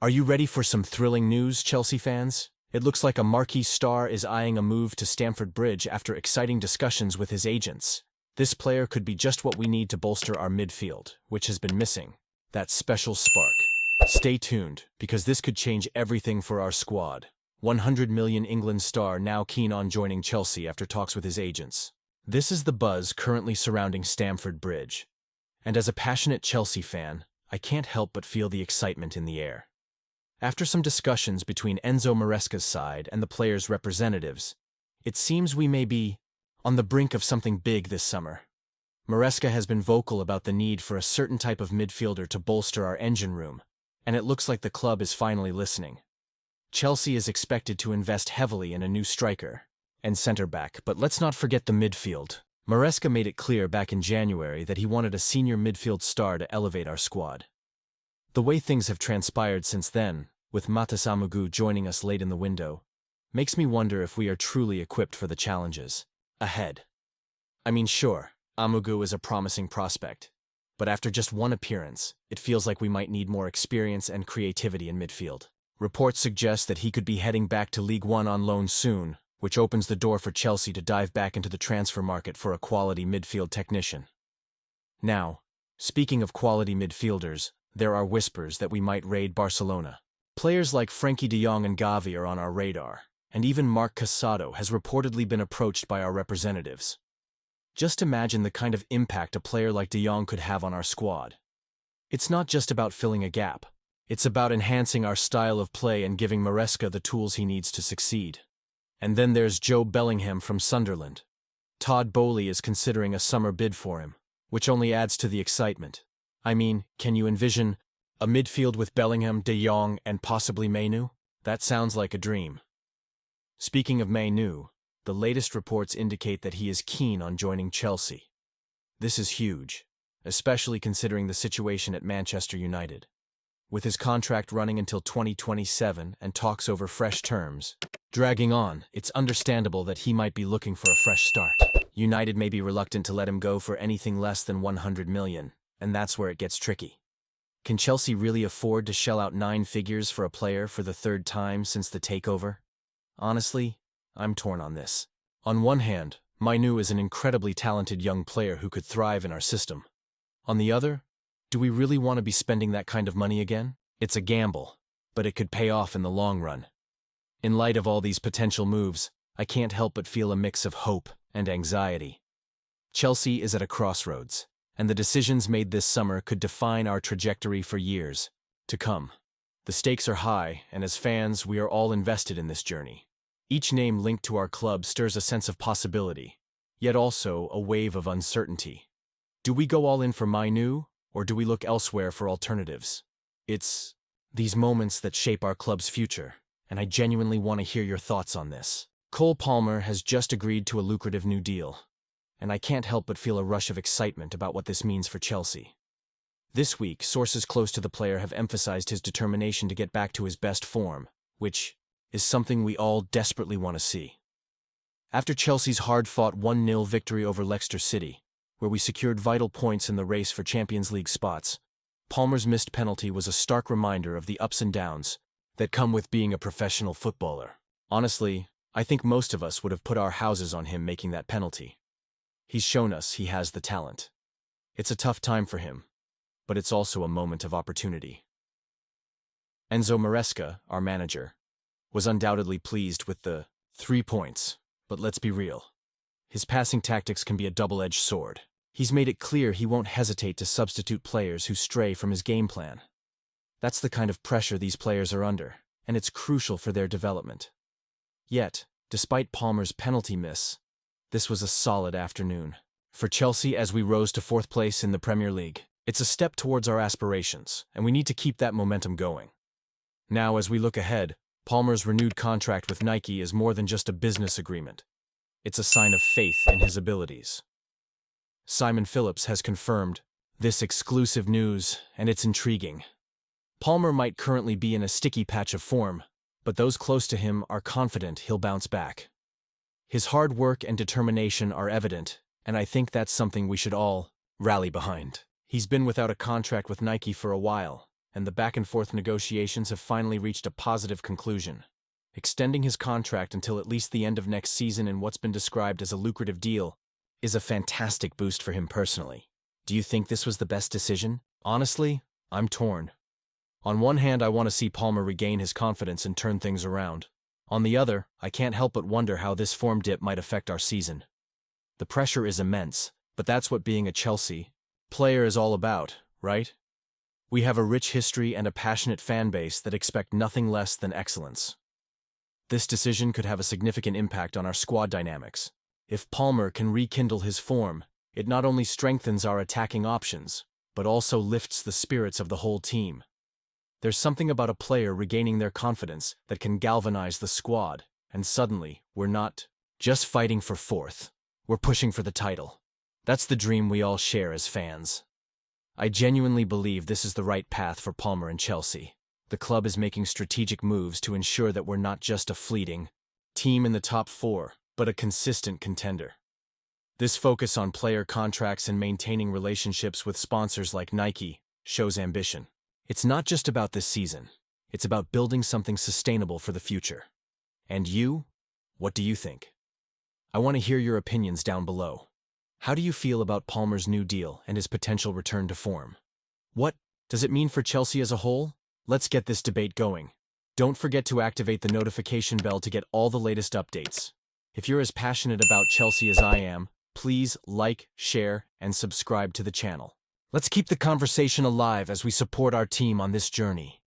Are you ready for some thrilling news, Chelsea fans? It looks like a marquee star is eyeing a move to Stamford Bridge after exciting discussions with his agents. This player could be just what we need to bolster our midfield, which has been missing. That special spark. Stay tuned, because this could change everything for our squad. 100 million England star now keen on joining Chelsea after talks with his agents. This is the buzz currently surrounding Stamford Bridge. And as a passionate Chelsea fan, I can't help but feel the excitement in the air. After some discussions between Enzo Maresca's side and the players' representatives, it seems we may be on the brink of something big this summer. Maresca has been vocal about the need for a certain type of midfielder to bolster our engine room, and it looks like the club is finally listening. Chelsea is expected to invest heavily in a new striker and centre-back, but let's not forget the midfield. Maresca made it clear back in January that he wanted a senior midfield star to elevate our squad. The way things have transpired since then, with Matas Amugu joining us late in the window, makes me wonder if we are truly equipped for the challenges ahead. I mean, sure, Amugu is a promising prospect, but after just one appearance, it feels like we might need more experience and creativity in midfield. Reports suggest that he could be heading back to League One on loan soon, which opens the door for Chelsea to dive back into the transfer market for a quality midfield technician. Now, speaking of quality midfielders, there are whispers that we might raid Barcelona. Players like Frenkie de Jong and Gavi are on our radar, and even Marc Casado has reportedly been approached by our representatives. Just imagine the kind of impact a player like de Jong could have on our squad. It's not just about filling a gap. It's about enhancing our style of play and giving Maresca the tools he needs to succeed. And then there's Joe Bellingham from Sunderland. Todd Boehly is considering a summer bid for him, which only adds to the excitement. I mean, can you envision a midfield with Bellingham, de Jong, and possibly Mainu? That sounds like a dream. Speaking of Mainu, the latest reports indicate that he is keen on joining Chelsea. This is huge, especially considering the situation at Manchester United. With his contract running until 2027 and talks over fresh terms dragging on, it's understandable that he might be looking for a fresh start. United may be reluctant to let him go for anything less than 100 million, and that's where it gets tricky. Can Chelsea really afford to shell out 9 figures for a player for the third time since the takeover? Honestly, I'm torn on this. On one hand, Mainu is an incredibly talented young player who could thrive in our system. On the other, do we really want to be spending that kind of money again? It's a gamble, but it could pay off in the long run. In light of all these potential moves, I can't help but feel a mix of hope and anxiety. Chelsea is at a crossroads, and the decisions made this summer could define our trajectory for years to come. The stakes are high, and as fans, we are all invested in this journey. Each name linked to our club stirs a sense of possibility, yet also a wave of uncertainty. Do we go all in for Mainu, or do we look elsewhere for alternatives? It's these moments that shape our club's future, and I genuinely want to hear your thoughts on this. Cole Palmer has just agreed to a lucrative new deal, and I can't help but feel a rush of excitement about what this means for Chelsea. This week, sources close to the player have emphasized his determination to get back to his best form, which is something we all desperately want to see. After Chelsea's hard-fought 1-0 victory over Leicester City, where we secured vital points in the race for Champions League spots, Palmer's missed penalty was a stark reminder of the ups and downs that come with being a professional footballer. Honestly, I think most of us would have put our houses on him making that penalty. He's shown us he has the talent. It's a tough time for him, but it's also a moment of opportunity. Enzo Maresca, our manager, was undoubtedly pleased with the 3 points, but let's be real. His passing tactics can be a double-edged sword. He's made it clear he won't hesitate to substitute players who stray from his game plan. That's the kind of pressure these players are under, and it's crucial for their development. Yet, despite Palmer's penalty miss, this was a solid afternoon for Chelsea as we rose to 4th place in the Premier League. It's a step towards our aspirations, and we need to keep that momentum going. Now, as we look ahead, Palmer's renewed contract with Nike is more than just a business agreement. It's a sign of faith in his abilities. Simon Phillips has confirmed this exclusive news, and it's intriguing. Palmer might currently be in a sticky patch of form, but those close to him are confident he'll bounce back. His hard work and determination are evident, and I think that's something we should all rally behind. He's been without a contract with Nike for a while, and the back-and-forth negotiations have finally reached a positive conclusion. Extending his contract until at least the end of next season in what's been described as a lucrative deal is a fantastic boost for him personally. Do you think this was the best decision? Honestly, I'm torn. On one hand, I want to see Palmer regain his confidence and turn things around. On the other, I can't help but wonder how this form dip might affect our season. The pressure is immense, but that's what being a Chelsea player is all about, right? We have a rich history and a passionate fan base that expect nothing less than excellence. This decision could have a significant impact on our squad dynamics. If Palmer can rekindle his form, it not only strengthens our attacking options, but also lifts the spirits of the whole team. There's something about a player regaining their confidence that can galvanize the squad, and suddenly, we're not just fighting for fourth. We're pushing for the title. That's the dream we all share as fans. I genuinely believe this is the right path for Palmer and Chelsea. The club is making strategic moves to ensure that we're not just a fleeting team in the top four, but a consistent contender. This focus on player contracts and maintaining relationships with sponsors like Nike shows ambition. It's not just about this season. It's about building something sustainable for the future. And you? What do you think? I want to hear your opinions down below. How do you feel about Palmer's new deal and his potential return to form? What does it mean for Chelsea as a whole? Let's get this debate going. Don't forget to activate the notification bell to get all the latest updates. If you're as passionate about Chelsea as I am, please like, share, and subscribe to the channel. Let's keep the conversation alive as we support our team on this journey.